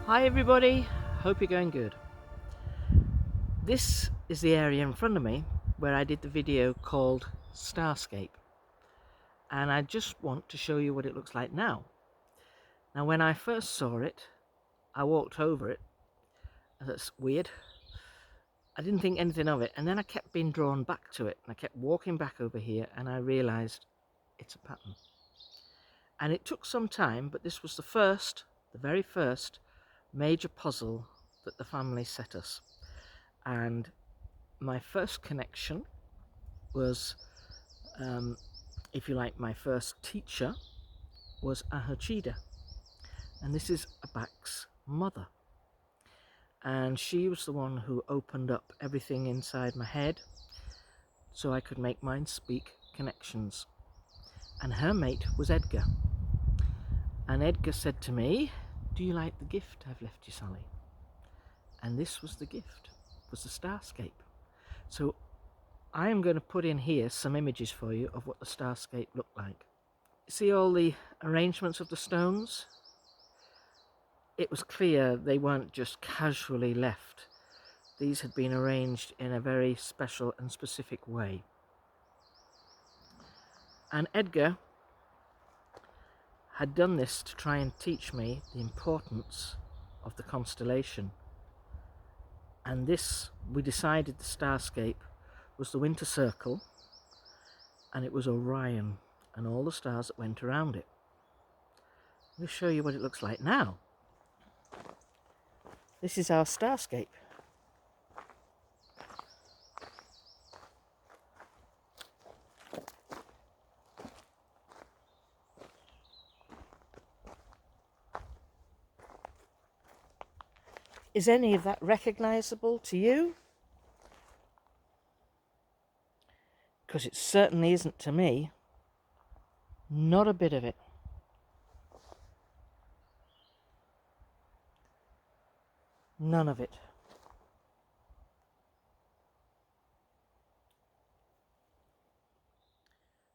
Hi everybody, hope you're going good. This is the area in front of me where I did the video called Starscape, and I just want to show you what it looks like now. Now when I first saw it, I walked over it. That's weird. I didn't think anything of it, and then I kept being drawn back to it, and I kept walking back over here, and I realized it's a pattern. And it took some time, but this was the very first major puzzle that the family set us. And my first connection was, if you like, my first teacher was Ahachida, and this is Abak's mother, and she was the one who opened up everything inside my head so I could make mind speak connections. And her mate was Edgar, and Edgar said to me, "Do you like the gift I've left you, Sally?" And this was the gift, was the Starscape. So I am going to put in here some images for you of what the Starscape looked like. See all the arrangements of the stones? It was clear they weren't just casually left. These had been arranged in a very special and specific way. And Edgar had done this to try and teach me the importance of the constellation. And this, we decided the Starscape was the Winter Circle, and it was Orion and all the stars that went around it. Let me show you what it looks like now. This is our Starscape. Is any of that recognizable to you? Because it certainly isn't to me. Not a bit of it. None of it.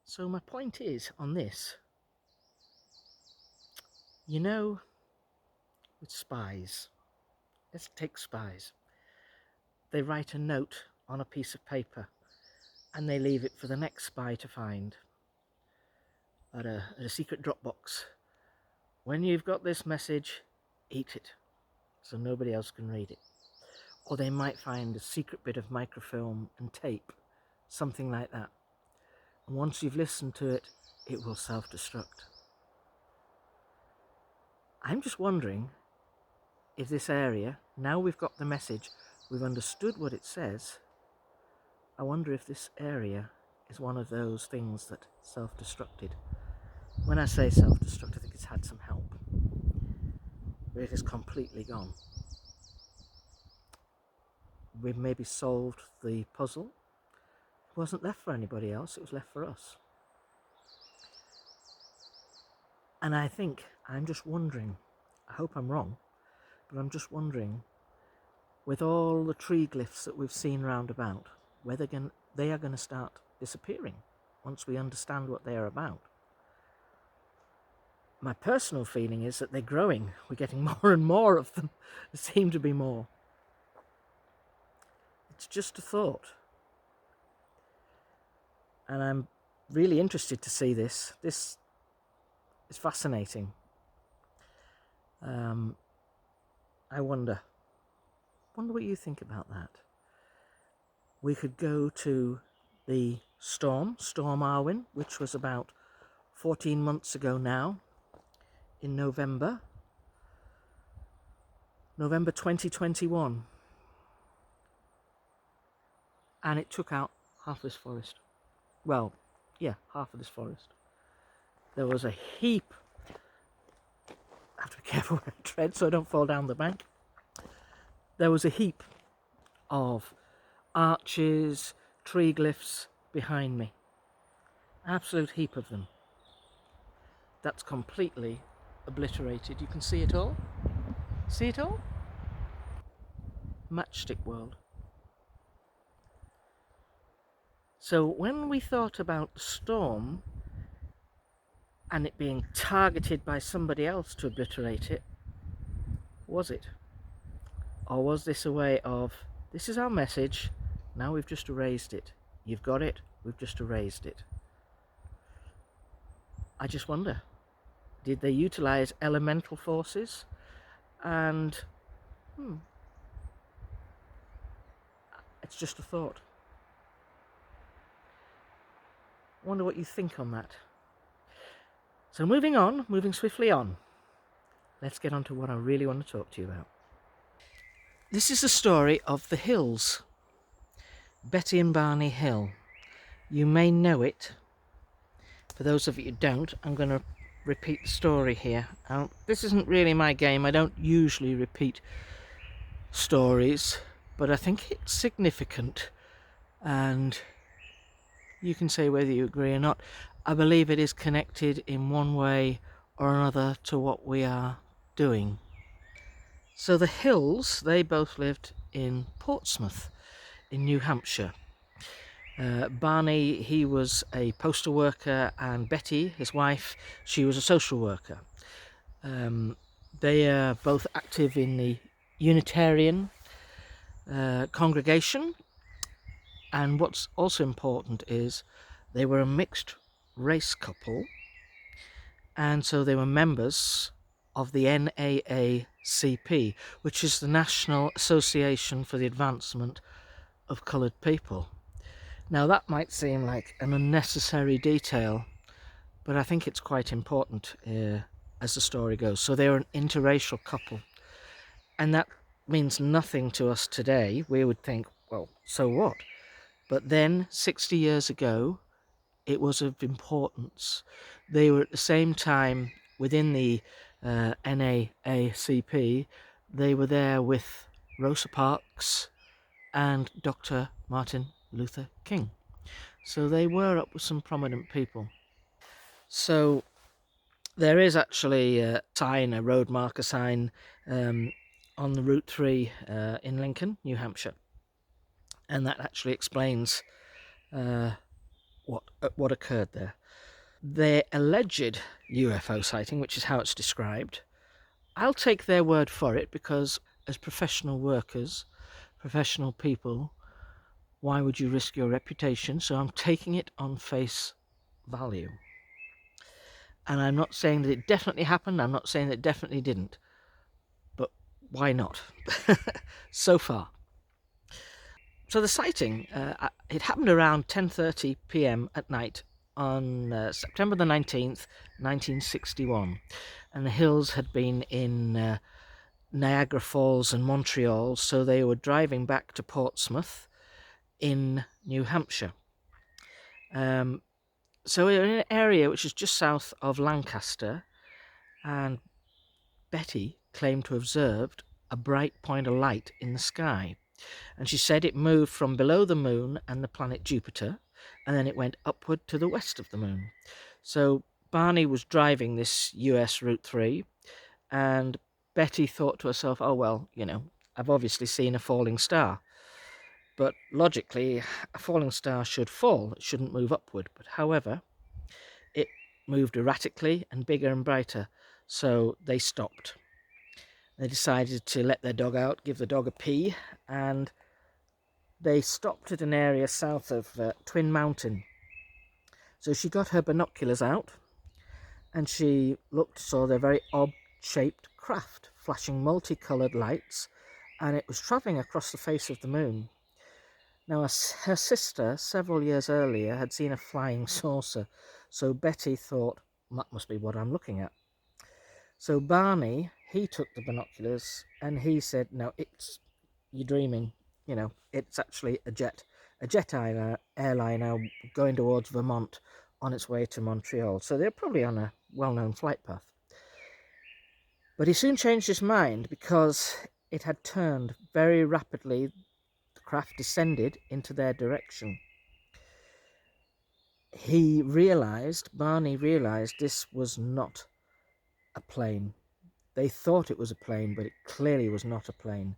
So my point is on this, you know, with spies, let's take spies. They write a note on a piece of paper and they leave it for the next spy to find at a secret Dropbox. When you've got this message, eat it so nobody else can read it. Or they might find a secret bit of microfilm and tape, something like that. And once you've listened to it, it will self-destruct. I'm just wondering if this area, now we've got the message, we've understood what it says, I wonder if this area is one of those things that self-destructed. When I say self-destruct, I think it's had some help. But it is completely gone. We've maybe solved the puzzle. It wasn't left for anybody else, it was left for us. And I think, I'm just wondering, I hope I'm wrong, but I'm just wondering, with all the tree glyphs that we've seen round about, whether they are going to start disappearing once we understand what they are about. My personal feeling is that they're growing. We're getting more and more of them. There seem to be more. It's just a thought. And I'm really interested to see this. This It's fascinating. I wonder what you think about that. We could go to the Storm Arwen, which was about 14 months ago now, in November 2021, and it took out half this forest. Well, yeah, half of this forest. There was a heap. I have to be careful where I tread so I don't fall down the bank. There was a heap of arches, tree glyphs behind me. Absolute heap of them. That's completely obliterated. You can see it all. See it all? Matchstick world. So when we thought about the storm and it being targeted by somebody else to obliterate it, was it? Or was this a way of, this is our message, now we've just erased it. You've got it, we've just erased it. I just wonder, did they utilize elemental forces? And it's just a thought. I wonder what you think on that. So moving swiftly on, let's get on to what I really want to talk to you about. This is the story of the Hills, Betty and Barney Hill. You may know it. For those of you who don't, I'm going to repeat the story here. This isn't really my game. I don't usually repeat stories, but I think it's significant, and you can say whether you agree or not. I believe it is connected in one way or another to what we are doing. So the Hills, they both lived in Portsmouth in New Hampshire. Barney, he was a postal worker, and Betty, his wife, she was a social worker. They are both active in the Unitarian congregation, and what's also important is they were a mixed race couple, and so they were members of the NAACP, which is the National Association for the Advancement of Coloured People. Now that might seem like an unnecessary detail, but I think it's quite important as the story goes. So they were an interracial couple, and that means nothing to us today. We would think, well, so what? But then 60 years ago, it was of importance. They were at the same time within the NAACP. They were there with Rosa Parks and Dr. Martin Luther King. So they were up with some prominent people. So there is actually a sign, a road marker sign on the Route 3 in Lincoln, New Hampshire. And that actually explains what occurred there. Their alleged UFO sighting, which is how it's described, I'll take their word for it, because as professional workers, professional people, why would you risk your reputation? So I'm taking it on face value. And I'm not saying that it definitely happened, I'm not saying that it definitely didn't. But why not? So far. So the sighting, it happened around 10:30 p.m. at night on September the 19th, 1961. And the Hills had been in Niagara Falls and Montreal, so they were driving back to Portsmouth in New Hampshire. So we're in an area which is just south of Lancaster, and Betty claimed to have observed a bright point of light in the sky. And she said it moved from below the moon and the planet Jupiter, and then it went upward to the west of the moon. So Barney was driving this US Route 3, and Betty thought to herself, oh well, you know, I've obviously seen a falling star. But logically, a falling star should fall, it shouldn't move upward. But however, it moved erratically and bigger and brighter, so they stopped. They decided to let their dog out, give the dog a pee, and they stopped at an area south of Twin Mountain. So she got her binoculars out, and she looked, saw their very odd-shaped craft, flashing multicoloured lights, and it was travelling across the face of the moon. Now, her sister, several years earlier, had seen a flying saucer, so Betty thought, that must be what I'm looking at. So Barney, he took the binoculars, and he said, no, you're dreaming, you know, it's actually a jet airliner going towards Vermont on its way to Montreal. So they're probably on a well-known flight path. But he soon changed his mind because it had turned very rapidly. The craft descended into their direction. Barney realized this was not a plane. They thought it was a plane, but it clearly was not a plane.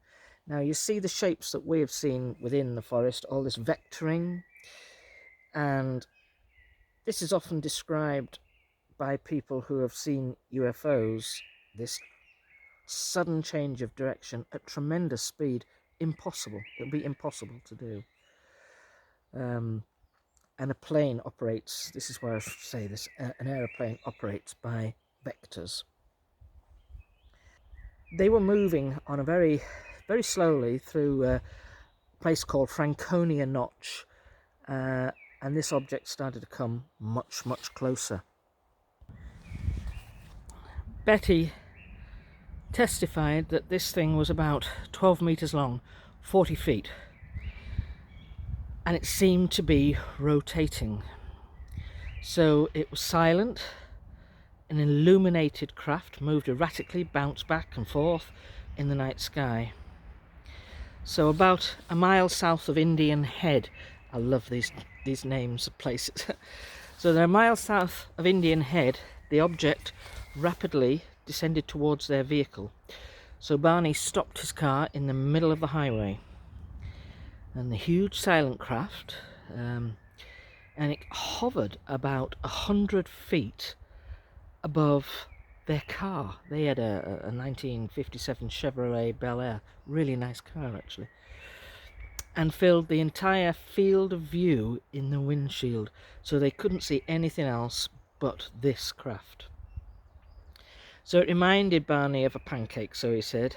Now you see the shapes that we have seen within the forest, all this vectoring, and this is often described by people who have seen UFOs, this sudden change of direction at tremendous speed. Impossible. It would be impossible to do. And a plane operates, this is where I should say this, an aeroplane operates by vectors. They were moving on a very slowly through a place called Franconia Notch, and this object started to come much closer. Betty testified that this thing was about 12 meters long, 40 feet, and it seemed to be rotating. So it was silent. An illuminated craft moved erratically, bounced back and forth in the night sky. So about a mile south of Indian Head, I love these names of places. So they're a mile south of Indian Head. The object rapidly descended towards their vehicle. So Barney stopped his car in the middle of the highway, and the huge silent craft, and it hovered about 100 feet above their car. They had a 1957 Chevrolet Bel Air, really nice car actually, and filled the entire field of view in the windshield, so they couldn't see anything else but this craft. So it reminded Barney of a pancake, so he said.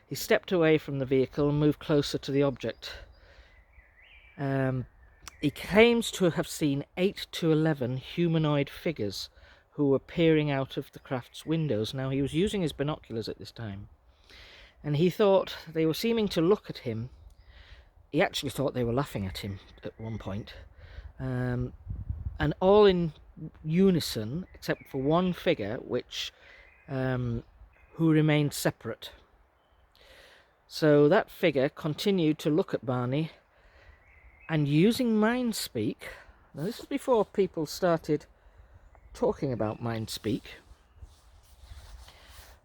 He stepped away from the vehicle and moved closer to the object. He claims to have seen 8 to 11 humanoid figures who were peering out of the craft's windows. Now, he was using his binoculars at this time, and he thought they were seeming to look at him. He actually thought they were laughing at him at one point, and all in unison except for one figure who remained separate. So that figure continued to look at Barney, and using mind speak, now this is before people started talking about mind speak,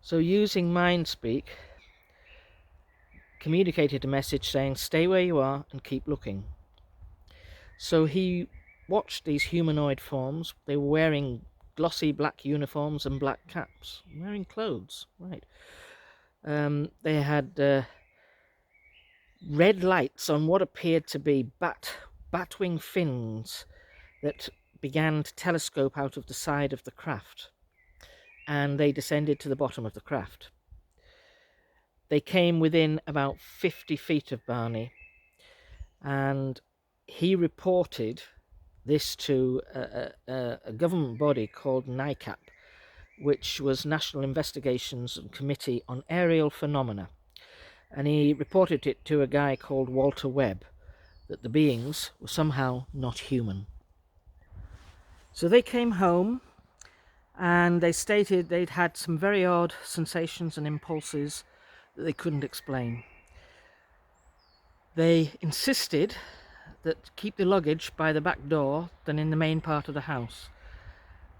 so using mind speak, communicated a message saying, stay where you are and keep looking. So he watched these humanoid forms. They were wearing glossy black uniforms and black caps, wearing clothes, right. They had red lights on what appeared to be batwing fins that began to telescope out of the side of the craft, and they descended to the bottom of the craft. They came within about 50 feet of Barney, and he reported this to a government body called NICAP, which was National Investigations and Committee on Aerial Phenomena, and he reported it to a guy called Walter Webb, that the beings were somehow not human. So they came home, and they stated they'd had some very odd sensations and impulses that they couldn't explain. They insisted that keep the luggage by the back door than in the main part of the house.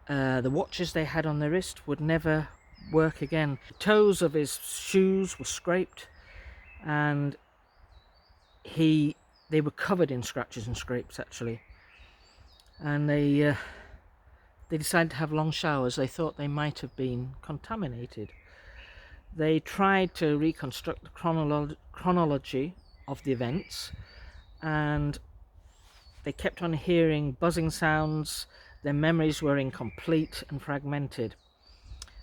The watches they had on their wrist would never work again. The toes of his shoes were scraped, and they were covered in scratches and scrapes actually. And they decided to have long showers. They thought they might have been contaminated. They tried to reconstruct the chronology of the events, and they kept on hearing buzzing sounds Their memories were incomplete and fragmented.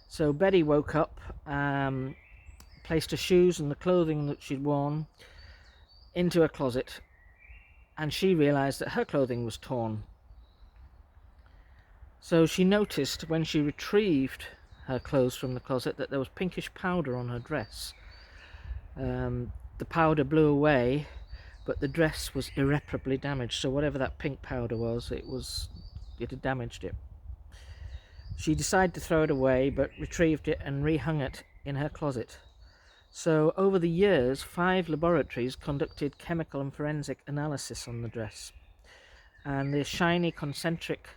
So Betty woke up, placed her shoes and the clothing that she'd worn into a closet, and she realized that her clothing was torn. So she noticed when she retrieved her clothes from the closet that there was pinkish powder on her dress. The powder blew away, but the dress was irreparably damaged. So whatever that pink powder was, it had damaged it. She decided to throw it away, but retrieved it and rehung it in her closet. So over the years, 5 laboratories conducted chemical and forensic analysis on the dress, and the shiny concentric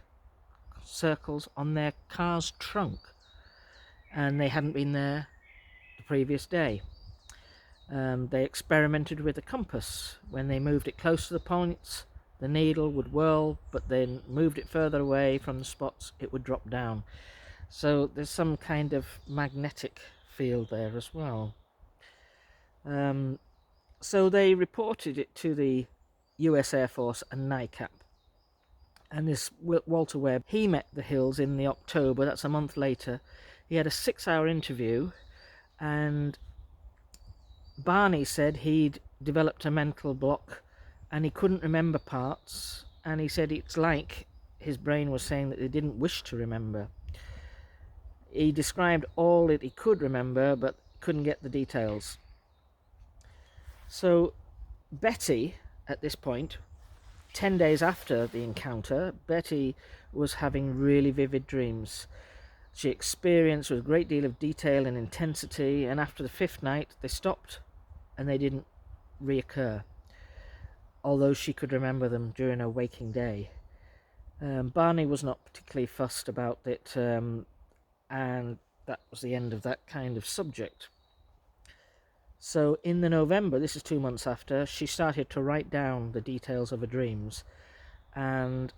circles on their car's trunk, and they hadn't been there the previous day. They experimented with a compass. When they moved it close to the points, the needle would whirl, but then moved it further away from the spots, it would drop down. So there's some kind of magnetic field there as well. So they reported it to the US Air Force and NICAP. And this Walter Webb, he met the Hills in the October, that's a month later. He had a 6-hour interview, and Barney said he'd developed a mental block and he couldn't remember parts, and he said it's like his brain was saying that he didn't wish to remember. He described all that he could remember but couldn't get the details. So Betty, at this point, 10 days after the encounter, Betty was having really vivid dreams. She experienced with a great deal of detail and intensity, and after the 5th night they stopped and they didn't reoccur, although she could remember them during her waking day. Barney was not particularly fussed about it, and that was the end of that kind of subject. So in the November, this is 2 months after, she started to write down the details of her dreams, and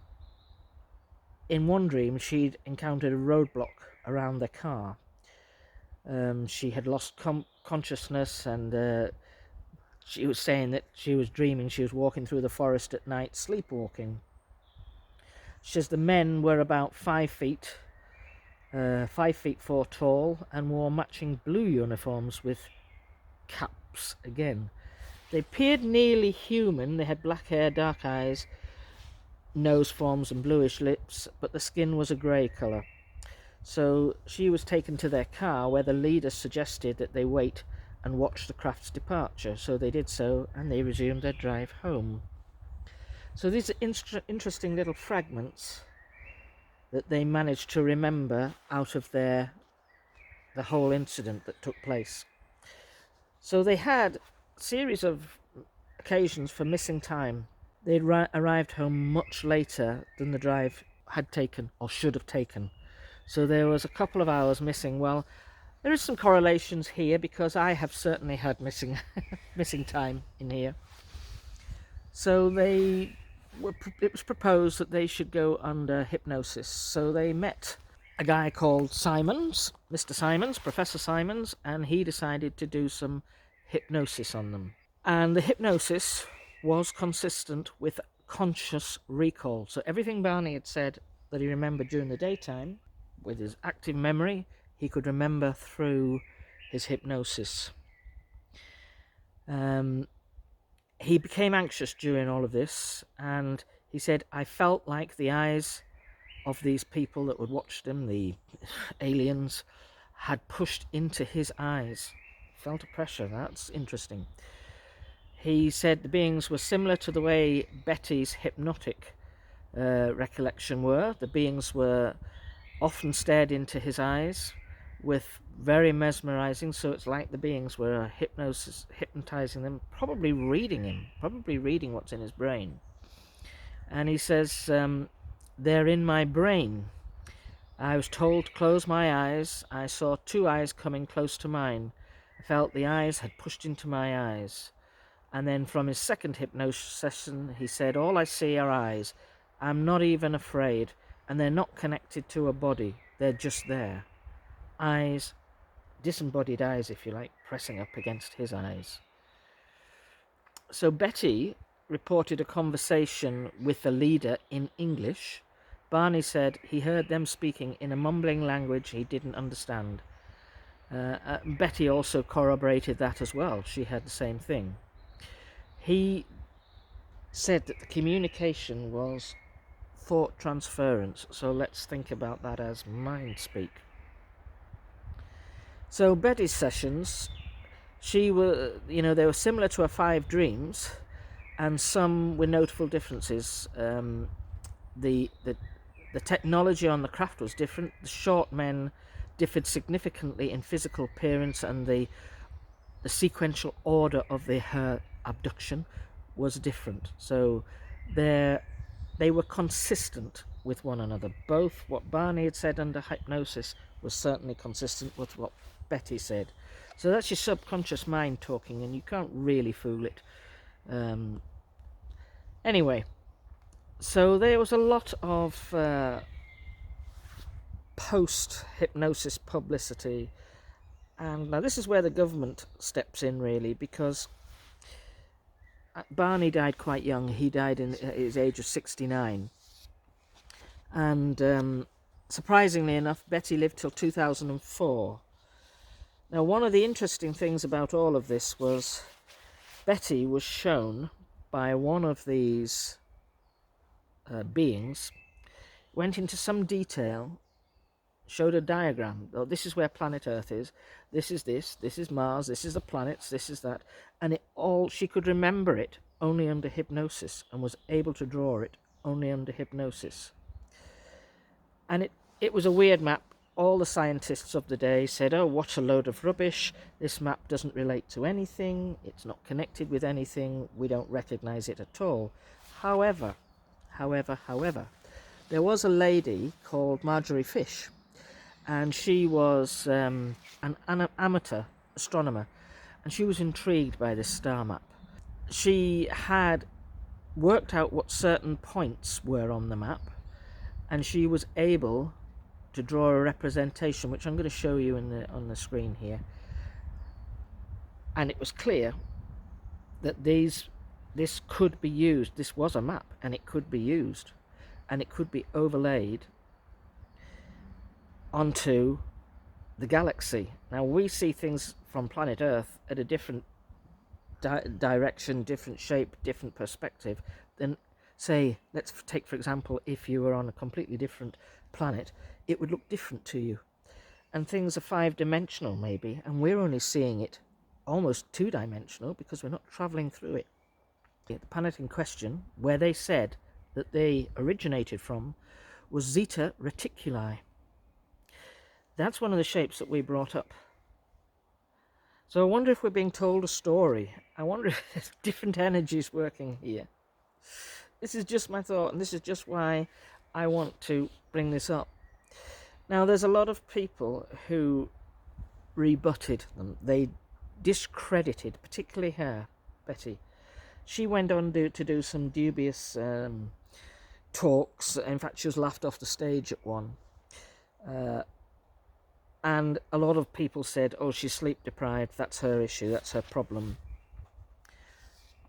in one dream she'd encountered a roadblock around their car. She had lost consciousness, and she was saying that she was dreaming she was walking through the forest at night, sleepwalking. She says the men were about 5 feet, 5'4" tall, and wore matching blue uniforms with caps again. They appeared nearly human. They had black hair, dark eyes, nose forms and bluish lips, but the skin was a grey colour. So she was taken to their car, where the leader suggested that they wait and watch the craft's departure. So they did so, and they resumed their drive home. So these are interesting little fragments that they managed to remember out of the whole incident that took place. So they had a series of occasions for missing time. They'd arrived home much later than the drive had taken or should have taken. So there was a couple of hours missing. Well, there is some correlations here, because I have certainly had missing time in here. So it was proposed that they should go under hypnosis. So they met a guy called Simons, Mr. Simons, Professor Simons, and he decided to do some hypnosis on them. And the hypnosis was consistent with conscious recall. So everything Barney had said that he remembered during the daytime, with his active memory, he could remember through his hypnosis. He became anxious during all of this, and he said, I felt like the eyes of these people that would watch them, the aliens, had pushed into his eyes. Felt a pressure. That's interesting. He said the beings were similar to the way Betty's hypnotic recollection were. The beings were often stared into his eyes with very mesmerizing, so it's like the beings were hypnotizing them, probably reading what's in his brain. And he says, they're in my brain. I was told to close my eyes. I saw 2 eyes coming close to mine. I felt the eyes had pushed into my eyes. And then from his second hypnosis session, he said, all I see are eyes. I'm not even afraid, and they're not connected to a body. They're just there. Eyes, disembodied eyes, if you like, pressing up against his eyes. So Betty reported a conversation with the leader in English, Barney said he heard them speaking in a mumbling language he didn't understand. Betty also corroborated that as well. She had the same thing. He said that the communication was thought transference, so let's think about that as mind speak. So Betty's sessions, they were similar to her 5 dreams, and some with notable differences. The technology on the craft was different. The short men differed significantly in physical appearance, and the sequential order of her abduction was different. So they were consistent with one another. Both what Barney had said under hypnosis was certainly consistent with what Betty said. So that's your subconscious mind talking, and you can't really fool it. Anyway, so there was a lot of post-hypnosis publicity, and now this is where the government steps in, really, because Barney died quite young. He died at his age of 69, and surprisingly enough, Betty lived till 2004. Now, one of the interesting things about all of this was Betty was shown by one of these beings, went into some detail, showed a diagram. Oh, this is where planet Earth is. This is Mars. This is the planets. This is that, and she could remember it only under hypnosis, and was able to draw it only under hypnosis. And it was a weird map. All the scientists of the day said, "Oh, what a load of rubbish. This map doesn't relate to anything. It's not connected with anything. We don't recognize it at all." However, there was a lady called Marjorie Fish, and she was an amateur astronomer, and she was intrigued by this star map. She had worked out what certain points were on the map, and she was able to draw a representation, which I'm going to show you on the screen here. And it was clear that this could be used. This was a map, and it could be used, and it could be overlaid onto the galaxy. Now, we see things from planet Earth at a different direction, different shape, different perspective than, say, let's take for example, if you were on a completely different planet, it would look different to you. And things are 5-dimensional maybe, and we're only seeing it almost 2-dimensional because we're not traveling through it. The planet in question, where they said that they originated from, was Zeta Reticuli. That's one of the shapes that we brought up. So I wonder if we're being told a story. I wonder if there's different energies working here. This is just my thought, and this is just why I want to bring this up. Now, there's a lot of people who rebutted them. They discredited, particularly her, Betty. She went on to do some dubious talks. In fact, she was laughed off the stage at one. And a lot of people said, "Oh, she's sleep deprived, that's her issue, that's her problem."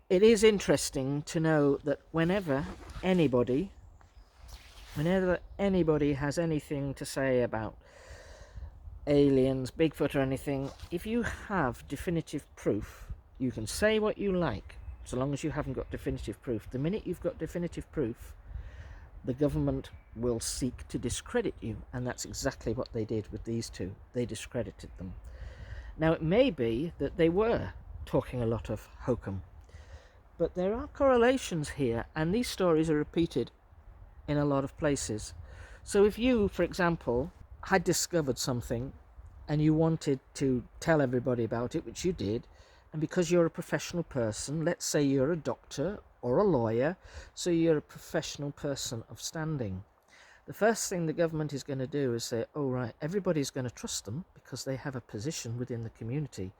It is interesting to know that whenever anybody has anything to say about aliens, Bigfoot or anything, if you have definitive proof, you can say what you like, so long as you haven't got definitive proof. The minute you've got definitive proof, the government will seek to discredit you, and that's exactly what they did with these two. They discredited them. Now, it may be that they were talking a lot of hokum, but there are correlations here, and these stories are repeated in a lot of places. So if you, for example, had discovered something and you wanted to tell everybody about it, which you did, and because you're a professional person, let's say you're a doctor or a lawyer, so you're a professional person of standing, the first thing the government is going to do is say, "Oh, right, everybody's going to trust them because they have a position within the community.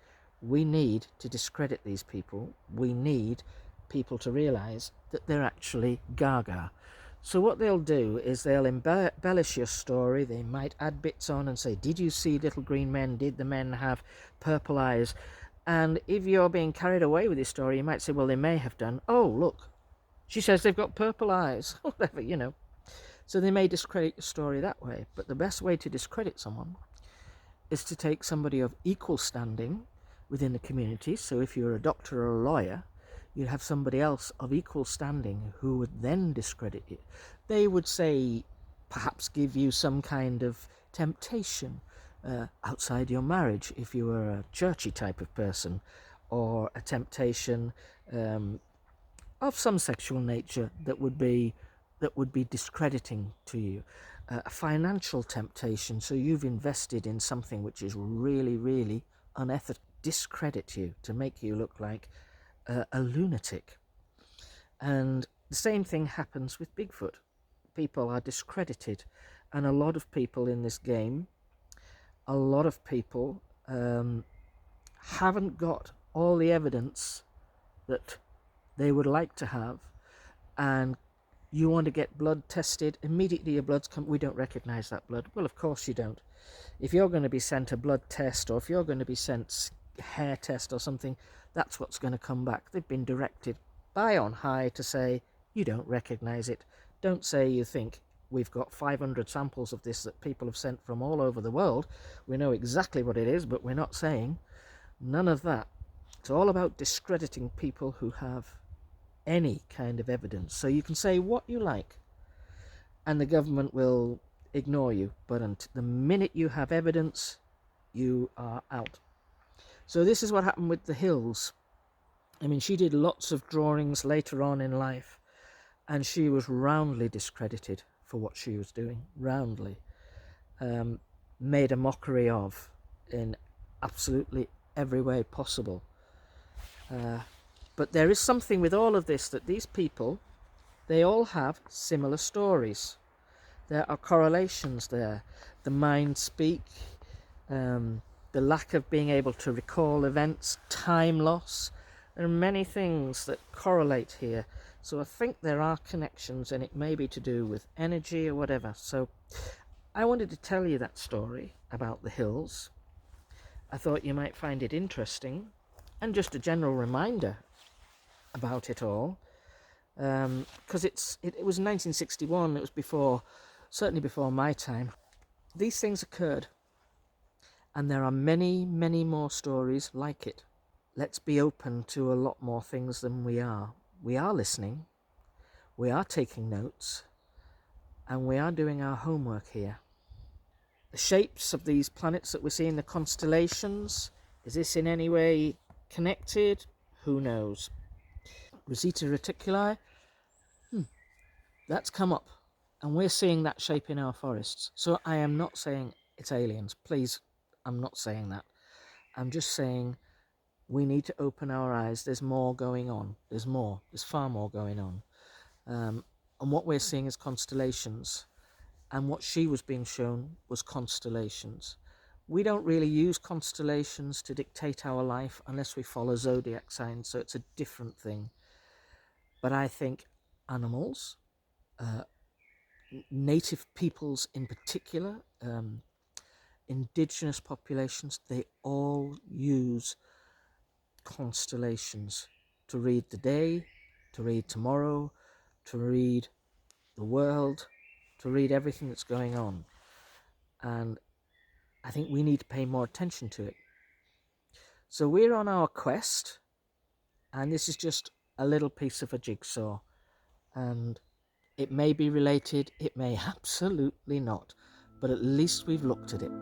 We need to discredit these people. We need people to realize that they're actually gaga." So what they'll do is they'll embellish your story. They might add bits on and say, "Did you see little green men? Did the men have purple eyes?" And if you're being carried away with this story, you might say, "Well, they may have done. Oh, look, she says they've got purple eyes." Whatever, So they may discredit the story that way, but the best way to discredit someone is to take somebody of equal standing within the community. So if you're a doctor or a lawyer, you'd have somebody else of equal standing who would then discredit you. They would say, perhaps give you some kind of temptation outside your marriage if you were a churchy type of person, or a temptation of some sexual nature that would be discrediting to you. A financial temptation, so you've invested in something which is really, really unethical, discredit you to make you look like a lunatic. And the same thing happens with Bigfoot. People are discredited, and a lot of people in this game, a lot of people haven't got all the evidence that they would like to have, and you want to get blood tested, immediately your blood's come, we don't recognize that blood. Well, of course you don't. If you're going to be sent a blood test, or if you're going to be sent hair test or something, that's what's going to come back. They've been directed by on high to say, you don't recognize it. Don't say you think we've got 500 samples of this that people have sent from all over the world. We know exactly what it is, but we're not saying. None of that. It's all about discrediting people who have any kind of evidence. So you can say what you like and the government will ignore you, but the minute you have evidence, you are out. So this is what happened with the hills. I mean, she did lots of drawings later on in life, and she was roundly discredited for what she was doing, roundly made a mockery of in absolutely every way possible. But there is something with all of this, that these people, they all have similar stories. There are correlations there. The mind speak, the lack of being able to recall events, time loss. There are many things that correlate here. So I think there are connections, and it may be to do with energy or whatever. So I wanted to tell you that story about the hills. I thought you might find it interesting, and just a general reminder about it all, because it was 1961. It was certainly before my time. These things occurred, and there are many, many more stories like it. Let's be open to a lot more things than we are. We are listening, we are taking notes, and we are doing our homework here. The shapes of these planets that we're seeing, the constellations, is this in any way connected? Who knows? Rosetta Reticuli, that's come up, and we're seeing that shape in our forests. So I am not saying it's aliens, please, I'm not saying that. I'm just saying we need to open our eyes. There's more going on. There's far more going on. And what we're seeing is constellations, and what she was being shown was constellations. We don't really use constellations to dictate our life unless we follow zodiac signs, so it's a different thing. But I think animals, native peoples in particular, indigenous populations, they all use constellations to read the day, to read tomorrow, to read the world, to read everything that's going on. And I think we need to pay more attention to it. So we're on our quest, and this is just a little piece of a jigsaw, and it may be related, it may absolutely not, but at least we've looked at it.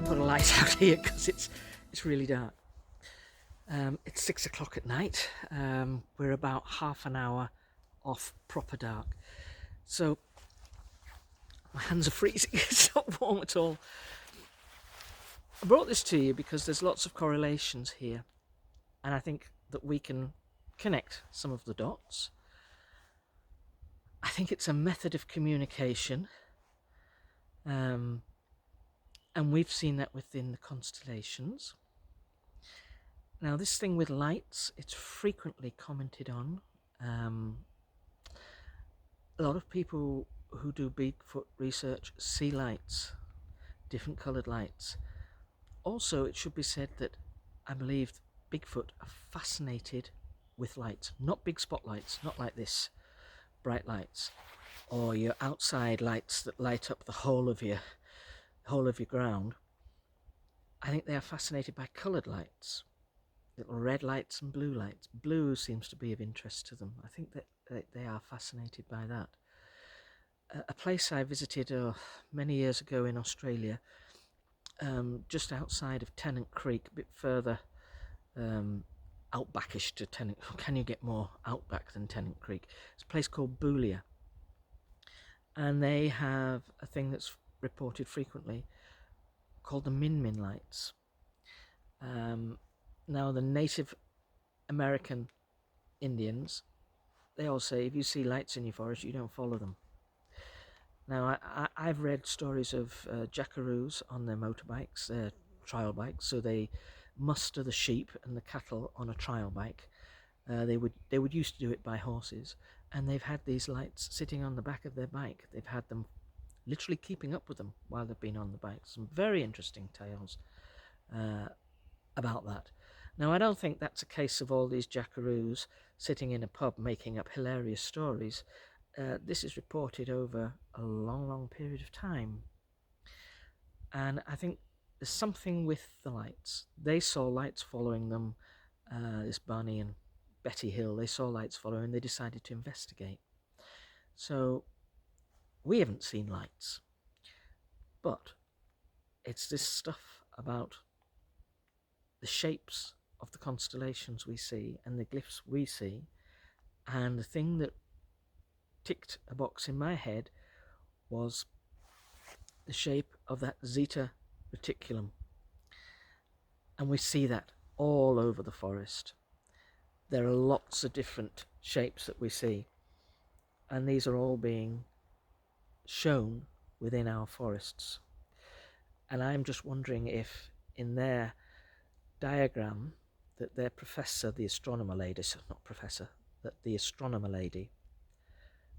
put a light out here because it's really dark. It's 6 o'clock at night. We're about half an hour off proper dark. So my hands are freezing. It's not warm at all. I brought this to you because there's lots of correlations here, and I think that we can connect some of the dots. I think it's a method of communication, and we've seen that within the constellations. Now, this thing with lights, it's frequently commented on. A lot of people who do Bigfoot research see lights, different coloured lights. Also, it should be said that I believe Bigfoot are fascinated with lights, not big spotlights, not like this, bright lights, or your outside lights that light up the whole of your ground. I think they are fascinated by coloured lights, little red lights and blue lights. Blue seems to be of interest to them. I think that they are fascinated by that. A place I visited many years ago in Australia, just outside of Tennant Creek, a bit further outbackish to Tennant. Can you get more outback than Tennant Creek? It's a place called Boulia, and they have a thing that's reported frequently called the Min Min lights. Now, the Native American Indians, they all say if you see lights in your forest, you don't follow them. Now, I've read stories of jackaroos on their motorbikes, their trial bikes, so they muster the sheep and the cattle on a trial bike. They would used to do it by horses, and they've had these lights sitting on the back of their bike. They've had them literally keeping up with them while they've been on the bike. Some very interesting tales about that. Now, I don't think that's a case of all these jackaroos sitting in a pub making up hilarious stories. This is reported over a long period of time. And I think there's something with the lights. They saw lights following them, this Barney and Betty Hill, they saw lights following, they decided to investigate. So we haven't seen lights, but it's this stuff about the shapes of the constellations we see and the glyphs we see, and the thing that ticked a box in my head was the shape of that Zeta reticulum, and we see that all over the forest. There are lots of different shapes that we see, and these are all being shown within our forests. And I'm just wondering if in their diagram that their professor, the astronomer lady, not professor, that the astronomer lady,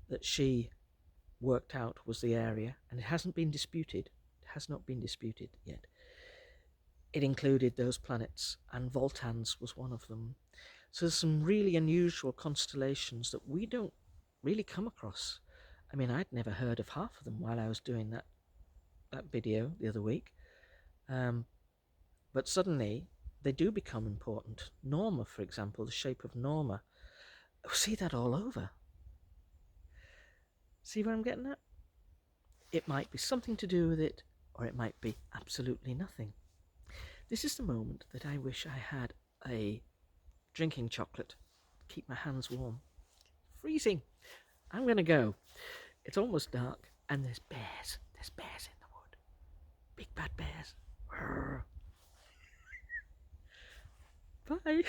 that she worked out was the area, and it hasn't been disputed, it has not been disputed yet. It included those planets, and Voltans was one of them. So there's some really unusual constellations that we don't really come across. I mean, I'd never heard of half of them while I was doing that video the other week. But suddenly they do become important. Norma, for example, the shape of Norma. We see that all over. See where I'm getting at? It might be something to do with it, or it might be absolutely nothing. This is the moment that I wish I had a drinking chocolate to keep my hands warm. Freezing. I'm going to go. It's almost dark, and there's bears. There's bears in the wood. Big bad bears. Bye.